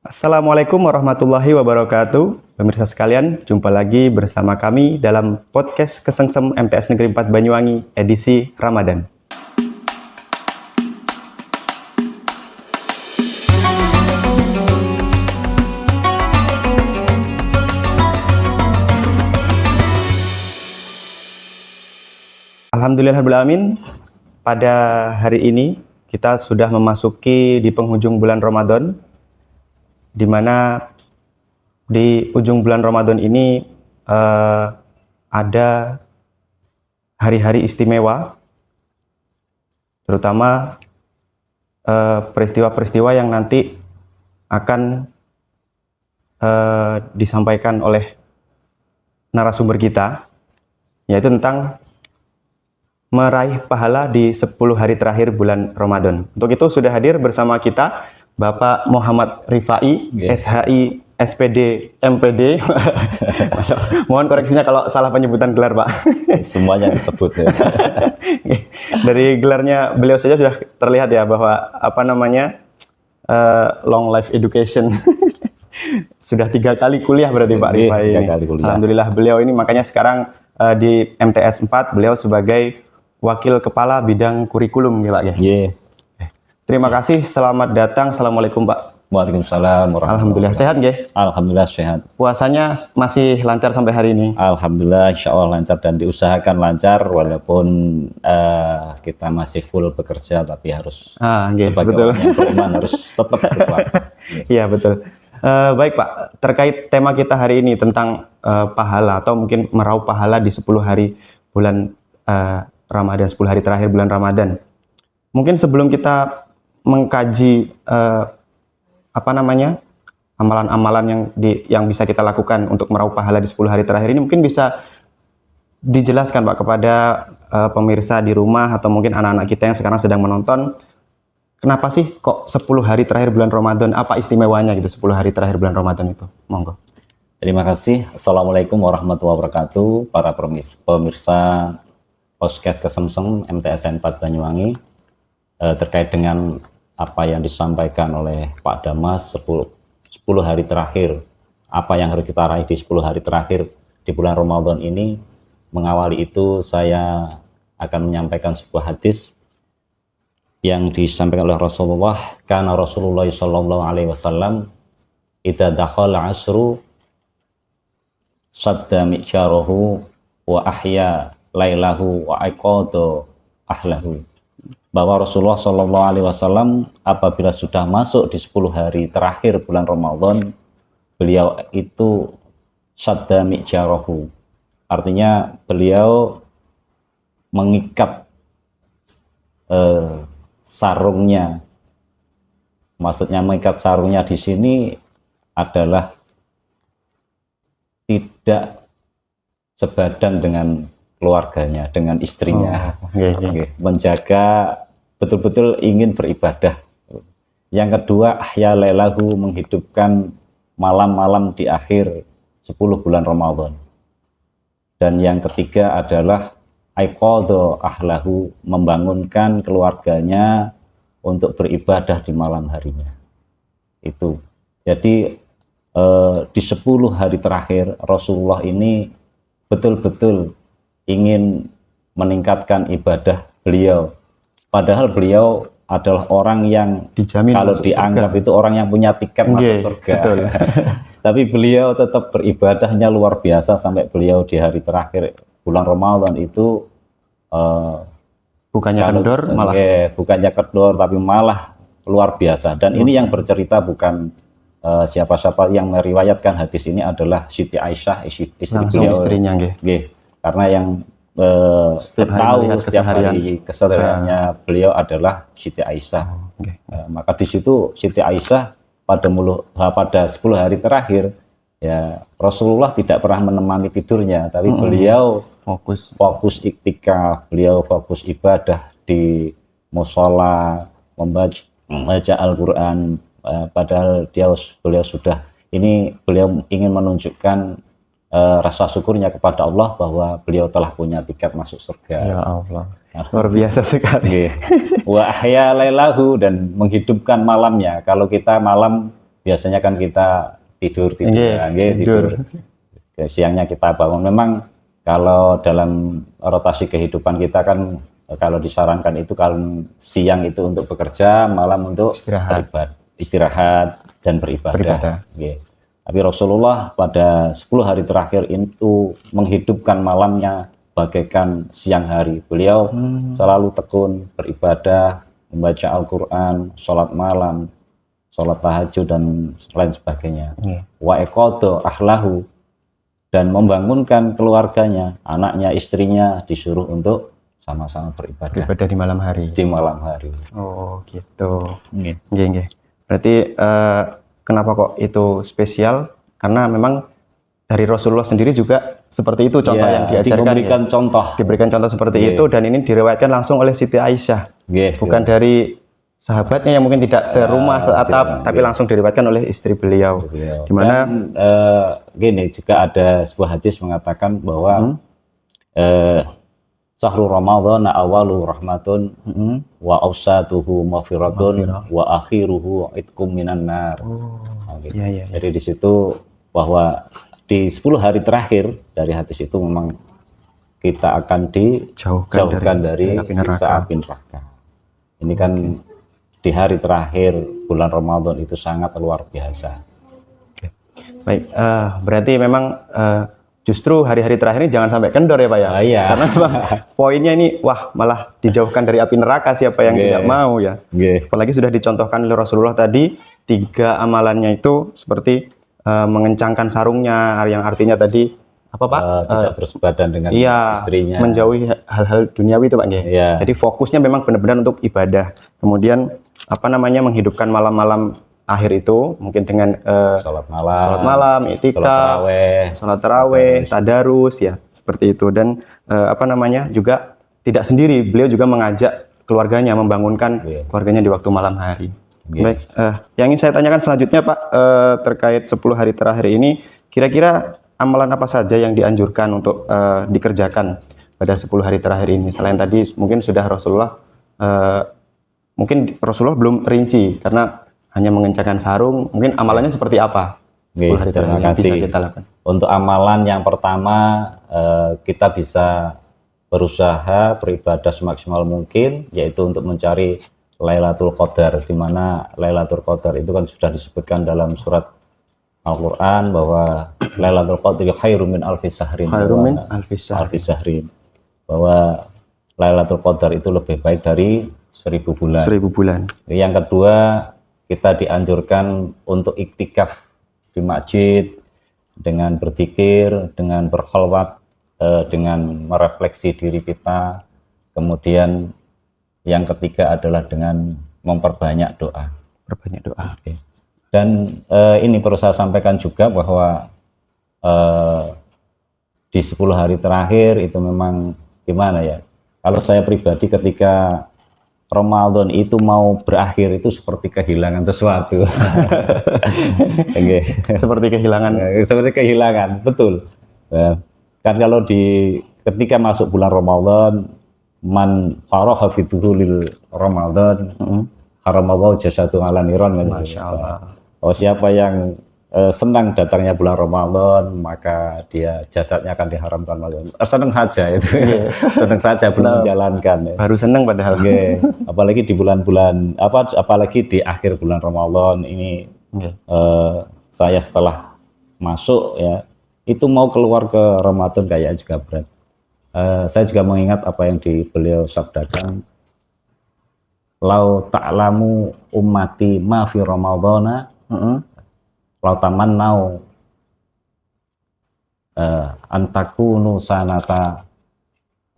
Assalamualaikum warahmatullahi wabarakatuh. Pemirsa sekalian, jumpa lagi bersama kami dalam podcast Kesengsem MTS Negeri 4 Banyuwangi edisi Ramadan. Alhamdulillahirrahmanirrahim. Pada hari ini kita sudah memasuki di penghujung bulan Ramadan, di mana di ujung bulan Ramadan ini ada hari-hari istimewa, terutama peristiwa-peristiwa yang nanti akan disampaikan oleh narasumber kita, yaitu tentang meraih pahala di 10 hari terakhir bulan Ramadan. Untuk itu sudah hadir bersama kita Bapak Muhammad Rifai, SHI, SPD, MPD. Mohon koreksinya kalau salah penyebutan gelar, Pak. Semuanya disebut ya. Dari gelarnya beliau saja sudah terlihat ya bahwa long life education. Sudah 3 kali kuliah berarti Pak Rifai. 3 kali kuliah. Alhamdulillah beliau ini makanya sekarang di MTS 4 beliau sebagai Wakil Kepala Bidang Kurikulum ya Pak ya. Yeah. Terima kasih, selamat datang. Assalamualaikum Pak. Waalaikumsalam warahmatullahi Alhamdulillah sehat nggih? Alhamdulillah sehat. Puasanya masih lancar sampai hari ini? Alhamdulillah insya Allah lancar dan diusahakan lancar walaupun kita masih full bekerja tapi harus sebagai betul. orang yang beriman harus tetap berpuasa. Iya betul. Baik Pak, terkait tema kita hari ini tentang pahala atau mungkin meraup pahala di 10 hari bulan Ramadan, 10 hari terakhir bulan Ramadan. Mungkin sebelum kita mengkaji amalan-amalan yang bisa kita lakukan untuk meraup pahala di 10 hari terakhir ini, mungkin bisa dijelaskan Pak kepada pemirsa di rumah atau mungkin anak-anak kita yang sekarang sedang menonton, kenapa sih kok 10 hari terakhir bulan Ramadan, apa istimewanya gitu 10 hari terakhir bulan Ramadan itu? Monggo. Terima kasih. Assalamualaikum warahmatullahi wabarakatuh para pemirsa podcast Kesengsem MTSN 4 Banyuwangi. Terkait dengan apa yang disampaikan oleh Pak Damas 10 hari terakhir, apa yang harus kita raih di 10 hari terakhir di bulan Ramadan ini, mengawali itu saya akan menyampaikan sebuah hadis yang disampaikan oleh Rasulullah. Karena Rasulullah sallallahu alaihi wasallam idza dakhala asru sadda mi'syarahu wa ahya lailahu wa aqada ahlahu. Bahwa Rasulullah Shallallahu Alaihi Wasallam apabila sudah masuk di 10 hari terakhir bulan Ramadan, beliau itu sadda mi'jarahu, artinya beliau mengikat sarungnya. Maksudnya mengikat sarungnya di sini adalah tidak sebadan dengan keluarganya, dengan istrinya. Menjaga betul-betul ingin beribadah. Yang kedua, ahya lailahu, menghidupkan malam-malam di akhir 10 bulan Ramadan. Dan yang ketiga adalah aiqadha ahlahu, membangunkan keluarganya untuk beribadah di malam harinya. Itu. Jadi di 10 hari terakhir Rasulullah ini betul-betul ingin meningkatkan ibadah beliau. Padahal beliau adalah orang yang dijamin kalau dianggap surga. Itu orang yang punya tiket masuk surga. Tapi beliau tetap beribadahnya luar biasa sampai beliau di hari terakhir bulan Ramadan itu bukannya kendor tapi malah luar biasa. Dan ini yang bercerita bukan siapa-siapa, yang meriwayatkan hadis ini adalah Siti Aisyah, istri beliau. Istrinya karena yang setiap hari kesehariannya beliau adalah Siti Aisyah. Maka di situ Siti Aisyah pada 10 hari terakhir ya Rasulullah tidak pernah menemani tidurnya, tapi beliau fokus iktikaf, beliau fokus ibadah di mushola, membaca Al-Quran. Padahal beliau sudah beliau ingin menunjukkan rasa syukurnya kepada Allah bahwa beliau telah punya tiket masuk surga. Ya Allah, luar biasa sekali. Wa ahya lailahu, dan menghidupkan malamnya. Kalau kita malam biasanya kan kita tidur, Nggih, tidur. Siangnya kita bangun. Memang kalau dalam rotasi kehidupan kita kan kalau disarankan itu kalau siang itu untuk bekerja, malam untuk istirahat dan beribadah. Nggih. Tapi Rasulullah pada 10 hari terakhir itu menghidupkan malamnya bagaikan siang hari. Beliau selalu tekun beribadah, membaca Al-Quran, sholat malam, sholat tahajud dan lain sebagainya. Wa iqadha ahlahu, dan membangunkan keluarganya, anaknya, istrinya disuruh untuk sama-sama beribadah di malam hari. Di malam hari. Oh gitu. Nggih. Berarti kenapa kok itu spesial? Karena memang dari Rasulullah sendiri juga seperti itu contoh yang diajarkan. Diberikan contoh seperti itu, dan ini diriwayatkan langsung oleh Siti Aisyah. Bukan dari sahabatnya yang mungkin tidak serumah seatap, tapi langsung diriwayatkan oleh istri beliau. Di mana gini, juga ada sebuah hadis mengatakan bahwa Syahrul Ramadan awalu rahmatun wa awsatuhu maghfiratun wa akhiruhu itqum minan nar. Jadi di situ bahwa di 10 hari terakhir dari hadis itu memang kita akan dijauhkan dari siksa api neraka. Ini kan di hari terakhir bulan Ramadan itu sangat luar biasa. Baik, berarti memang justru hari-hari terakhir ini jangan sampai kendor ya Pak ya? Karena memang poinnya ini, wah malah dijauhkan dari api neraka, siapa yang tidak mau ya? Apalagi sudah dicontohkan oleh Rasulullah tadi, 3 amalannya itu seperti mengencangkan sarungnya, yang artinya tadi apa Pak? Tidak bersebadan dengan istrinya, menjauhi hal-hal duniawi itu Pak. Jadi fokusnya memang benar-benar untuk ibadah. Kemudian apa namanya, menghidupkan malam-malam akhir itu mungkin dengan sholat malam, i'tikaf, sholat taraweh, tadarus ya, seperti itu. Dan apa namanya, juga tidak sendiri, beliau juga mengajak keluarganya, membangunkan keluarganya di waktu malam hari. Baik, yang ingin saya tanyakan selanjutnya Pak, terkait 10 hari terakhir ini, kira-kira amalan apa saja yang dianjurkan untuk dikerjakan pada 10 hari terakhir ini? Selain tadi mungkin sudah Rasulullah, mungkin Rasulullah belum rinci karena hanya mengencangkan sarung, mungkin amalannya seperti apa? 10 hari terakhir yang bisa kita lakukan. Untuk amalan yang pertama, kita bisa berusaha beribadah semaksimal mungkin, yaitu untuk mencari Lailatul Qadar, di mana Lailatul Qadar itu kan sudah disebutkan dalam surat Al-Quran bahwa Lailatul Qadri khairum min alfi sahrin, bahwa Lailatul Qadar itu lebih baik dari 1000 bulan. Yang kedua, kita dianjurkan untuk iktikaf di masjid dengan berzikir, dengan berkhalwat, dengan merefleksi diri kita. Kemudian yang ketiga adalah dengan memperbanyak doa. Dan ini perlu saya sampaikan juga bahwa di 10 hari terakhir itu memang gimana ya, kalau saya pribadi ketika Ramadan itu mau berakhir itu seperti kehilangan sesuatu. Seperti kehilangan, betul. Kan kalau ketika masuk bulan Ramadan, man faraha fi dukhulil Ramadan haramallahu jasadu ala niran. Siapa yang senang datangnya bulan Ramadan, maka dia jasadnya akan diharamkan. Senang saja itu. Senang saja belum menjalankan. Baru senang padahal. Apalagi di bulan-bulan apalagi di akhir bulan Ramadan ini. Saya setelah masuk ya, itu mau keluar ke Ramadan kayak juga berat. Saya juga mengingat apa yang beliau sabdakan, lau ta'lamu ummati ma fi ramadhana lau tamannau antakunu sanata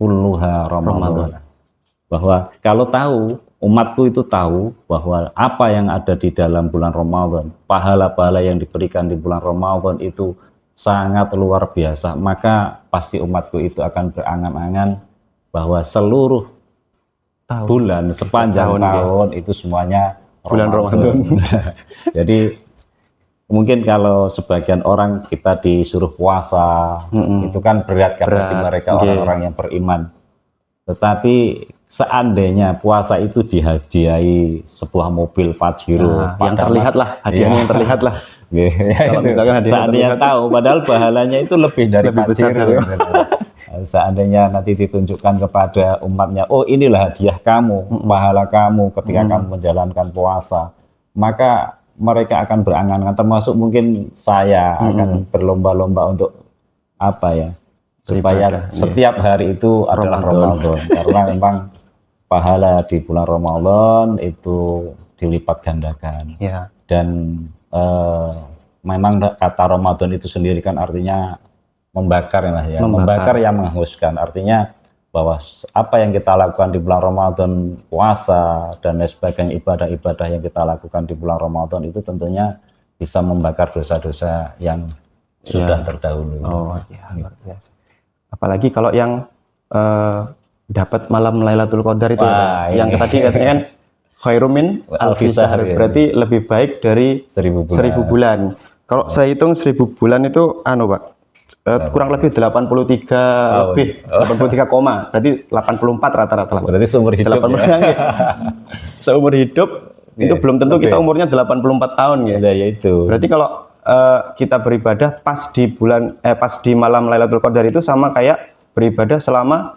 kulluha ramadhana. Bahwa kalau tahu, umatku itu tahu bahwa apa yang ada di dalam bulan Ramadan, pahala-pahala yang diberikan di bulan Ramadan itu sangat luar biasa, maka pasti umatku itu akan berangan-angan bahwa seluruh bulan sepanjang tahun itu semuanya bulan Ramadan. Jadi mungkin kalau sebagian orang kita disuruh puasa, itu kan berat karena mereka orang-orang yang beriman. Tetapi seandainya puasa itu dihadiahi sebuah mobil Pajero, yang terlihat lah, hadiahnya yang terlihat lah. Kalau misalkan seandainya tahu, padahal pahalanya itu lebih dari Pajero. Seandainya nanti ditunjukkan kepada umatnya, oh inilah hadiah kamu, pahala kamu ketika kamu menjalankan puasa, maka mereka akan berangan-angan, termasuk mungkin saya akan berlomba-lomba untuk apa ya, supaya setiap hari itu adalah Ramadan, karena memang pahala di bulan Ramadan itu dilipat gandakan. Dan memang kata Ramadan itu sendiri kan artinya membakar ya Mas ya, membakar yang menghanguskan, artinya bahwa apa yang kita lakukan di bulan Ramadan, puasa dan lain sebagainya, ibadah-ibadah yang kita lakukan di bulan Ramadan itu tentunya bisa membakar dosa-dosa yang sudah terdahulu. Luar biasa. Apalagi kalau yang dapat malam Lailatul Qadar itu yang tadi katanya kan khairum min alfi syahr, berarti lebih baik dari 1000 bulan. Kalau saya hitung 1000 bulan itu Pak, kurang lebih 83 lebih 83 koma, berarti 84 rata-rata. Berarti seumur hidup seumur hidup itu belum tentu kita umurnya 84 tahun ya. Itu. Berarti kalau kita beribadah pas di malam Lailatul Qadar itu sama kayak beribadah selama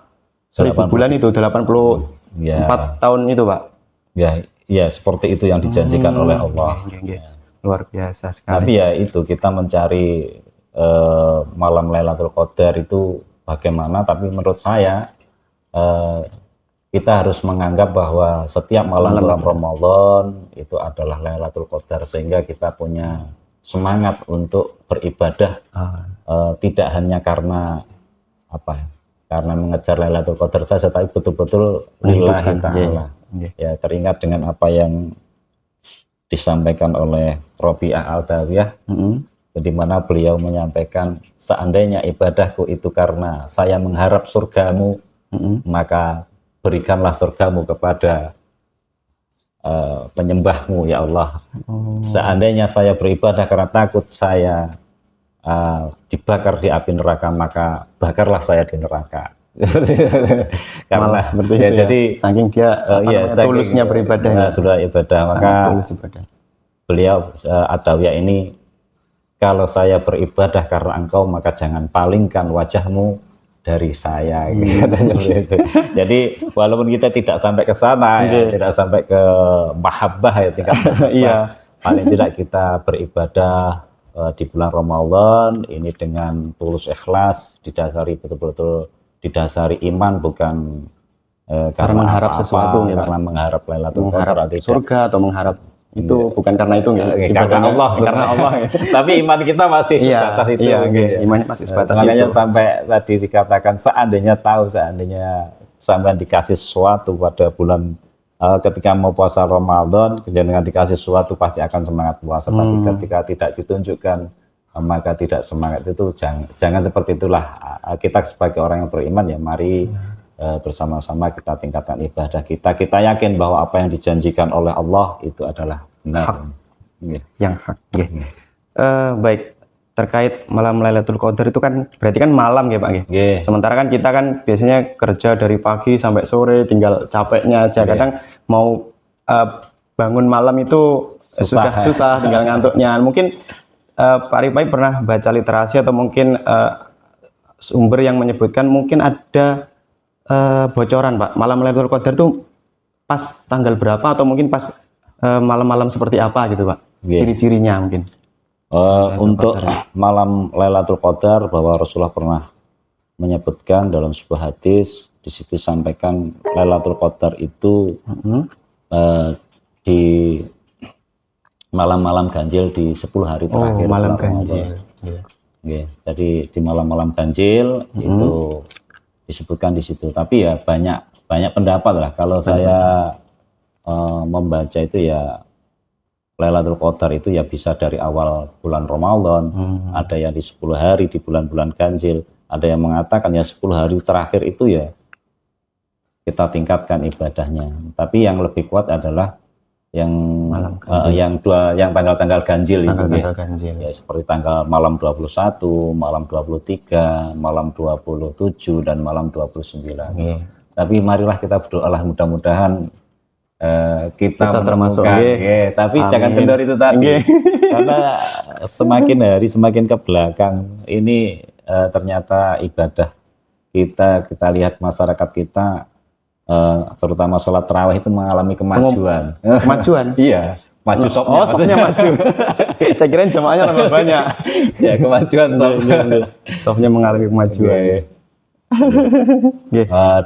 1000 bulan itu 84 tahun itu Pak. Ya seperti itu yang dijanjikan oleh Allah. Luar biasa sekali. Tapi ya itu kita mencari malam Lailatul Qadar itu bagaimana, tapi menurut saya kita harus menganggap bahwa setiap malam bulan Ramadan itu adalah Lailatul Qadar, sehingga kita punya semangat untuk beribadah tidak hanya karena karena mengejar Lailatul Qadar saja, tapi betul-betul lillahi ta'ala. Ya, teringat dengan apa yang disampaikan oleh Rabi'ah Al-Dawiyah, di mana beliau menyampaikan, seandainya ibadahku itu karena saya mengharap surgamu, maka berikanlah surgamu kepada penyembahmu ya Allah. Seandainya saya beribadah karena takut saya dibakar di api neraka, maka bakarlah saya di neraka. Karena seperti itu jadi saking dia tulusnya beribadah, sudah ibadah, maka beliau Ad-Dawiyah ini, kalau saya beribadah karena engkau, maka jangan palingkan wajahmu dari saya. Jadi walaupun kita tidak sampai ke sana, tidak sampai ke mahabbah ya, tingkat paling tidak kita beribadah di bulan Ramadan ini dengan tulus ikhlas, didasari betul-betul didasari iman, bukan karena mengharap sesuatu, karena mengharap Lailatul Qadar, surga atau mengharap itu bukan karena itu karena Allah, tapi iman kita masih sebatas itu. Imannya masih sebatas makanya itu. Sampai tadi dikatakan seandainya sampai dikasih sesuatu pada bulan ketika mau puasa Ramadan, dengan dikasih sesuatu pasti akan semangat puasa. Tapi ketika tidak ditunjukkan, maka tidak semangat. Itu jangan seperti itulah. Kita sebagai orang yang beriman ya mari bersama-sama kita tingkatkan ibadah kita. Kita yakin bahwa apa yang dijanjikan oleh Allah itu adalah benar. Yang hak. Baik, terkait malam Lailatul Qadar itu kan berarti kan malam ya Pak. Sementara kan kita kan biasanya kerja dari pagi sampai sore, tinggal capeknya aja. Kadang mau bangun malam itu susah, tinggal ngantuknya. Mungkin Pak Ripai pernah baca literasi atau mungkin sumber yang menyebutkan mungkin ada bocoran Pak, malam Lailatul Qadar itu pas tanggal berapa atau mungkin pas malam-malam seperti apa gitu Pak, ciri-cirinya mungkin. Untuk malam Lailatul Qadar, bahwa Rasulullah pernah menyebutkan dalam sebuah hadis, di situ sampaikan Lailatul Qadar itu di malam-malam ganjil di 10 hari terakhir. Malam ganjil. Jadi di malam-malam ganjil itu disebutkan di situ. Tapi ya banyak pendapat lah. Kalau saya membaca itu ya Lailatul Qadar itu ya bisa dari awal bulan Ramadan, ada yang di 10 hari di bulan-bulan ganjil, ada yang mengatakan ya 10 hari terakhir itu ya kita tingkatkan ibadahnya. Tapi yang lebih kuat adalah yang tanggal-tanggal ganjil itu ya, seperti tanggal malam 21, malam 23, malam 27 dan malam 29. Tapi marilah kita berdoalah mudah-mudahan kita termasuk, menemukan, tapi amin. Jangan kendor itu tadi, karena semakin hari semakin ke belakang ini ternyata ibadah kita lihat masyarakat kita, terutama sholat tarawih itu mengalami kemajuan. Kemajuan? Iya, maju sopnya. Oh, sopnya maju. Saya kira jamaahnya tambah banyak. Ya, kemajuan sopnya mengalami kemajuan.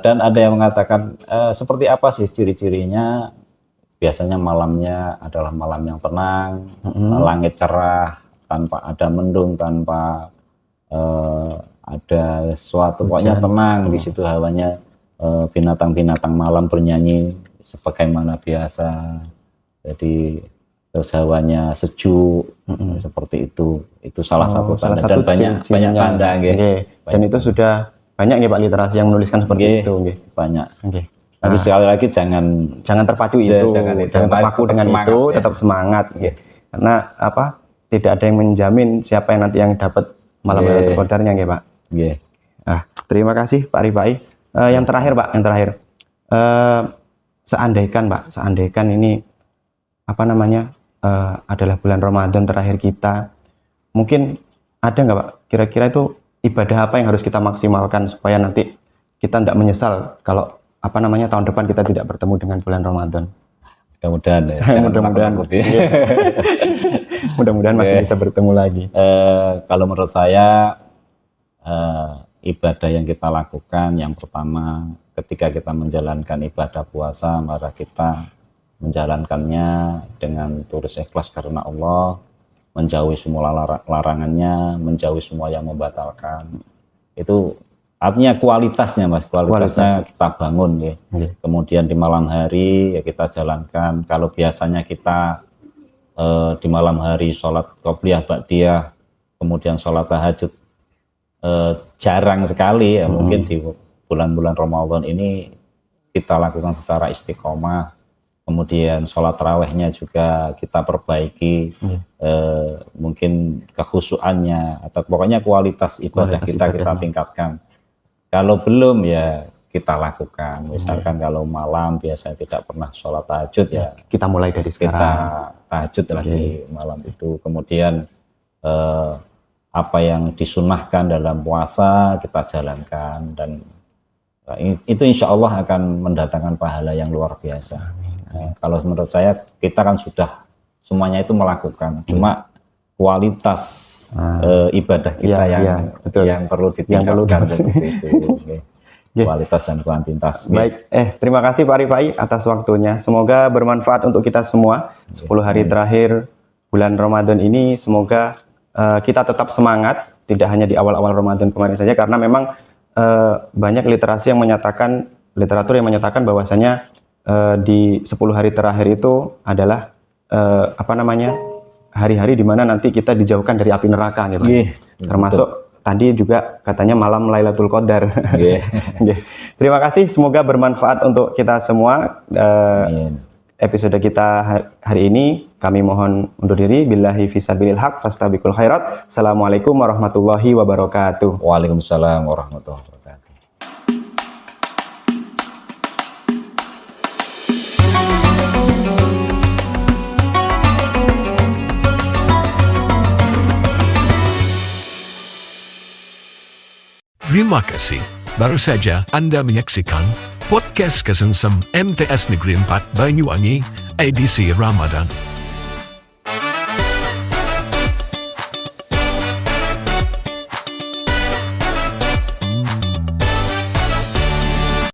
Dan ada yang mengatakan seperti apa sih ciri-cirinya? Biasanya malamnya adalah malam yang tenang, langit cerah, tanpa ada mendung, tanpa ada sesuatu, pokoknya tenang di situ hawanya. Binatang-binatang malam bernyanyi sebagaimana biasa. Jadi terus hawanya sejuk, seperti itu. Itu salah satu tanda, dan banyak tanda, dan itu sudah banyak nih Pak literasi yang menuliskan seperti itu. Banyak. Tapi sekali lagi jangan terpacu itu, jangan terpaku dengan semangat, itu, tetap semangat. Karena tidak ada yang menjamin siapa yang nanti yang dapat malam Lailatul Qadarnya, Pak. Nah, terima kasih Pak Rifai. Yang terakhir Pak, seandaikan ini adalah bulan Ramadan terakhir kita, mungkin ada nggak Pak kira-kira itu ibadah apa yang harus kita maksimalkan supaya nanti kita tidak menyesal kalau tahun depan kita tidak bertemu dengan bulan Ramadan? Mudah-mudahan mudah-mudahan masih bisa bertemu lagi. Kalau menurut saya ibadah yang kita lakukan, yang pertama ketika kita menjalankan ibadah puasa, maka kita menjalankannya dengan tulus ikhlas karena Allah, menjauhi semua larangannya, menjauhi semua yang membatalkan. Itu artinya kualitasnya, Mas, kualitasnya kita bangun, Kemudian di malam hari ya kita jalankan. Kalau biasanya kita di malam hari sholat qobliyah ba'diyah, kemudian sholat tahajud jarang sekali, mungkin di bulan-bulan Ramadan ini kita lakukan secara istiqomah. Kemudian sholat tarawihnya juga kita perbaiki, mungkin kekhusyuannya, atau pokoknya kualitas ibadah kita tingkatkan. Kalau belum ya kita lakukan. Misalkan kalau malam biasanya tidak pernah sholat tahajud, ya kita mulai dari sekarang. Kita tahajud lagi malam itu. Kemudian apa yang disunahkan dalam puasa kita jalankan, dan itu insya Allah akan mendatangkan pahala yang luar biasa. Kalau menurut saya kita kan sudah semuanya itu melakukan, cuma kualitas ibadah kita yang perlu ditingkatkan. Kualitas dan kuantitas. Baik, terima kasih Pak Rifai atas waktunya. Semoga bermanfaat untuk kita semua. 10 hari terakhir bulan Ramadan ini, semoga kita tetap semangat, tidak hanya di awal-awal Ramadan kemarin saja, karena memang banyak literatur yang menyatakan bahwasanya di 10 hari terakhir itu adalah hari-hari di mana nanti kita dijauhkan dari api neraka, gitu. Termasuk tadi juga katanya malam Lailatul Qadar. Terima kasih, semoga bermanfaat untuk kita semua. Episode kita hari ini kami mohon undur diri. Billahi fisabilil haq fastabiqul khairat. Assalamualaikum warahmatullahi wabarakatuh. Waalaikumsalam warahmatullahi wabarakatuh. Terima kasih. Baru saja Anda menyaksikan podcast Kesengsem MTS Negeri 4 Banyuwangi edisi Ramadan.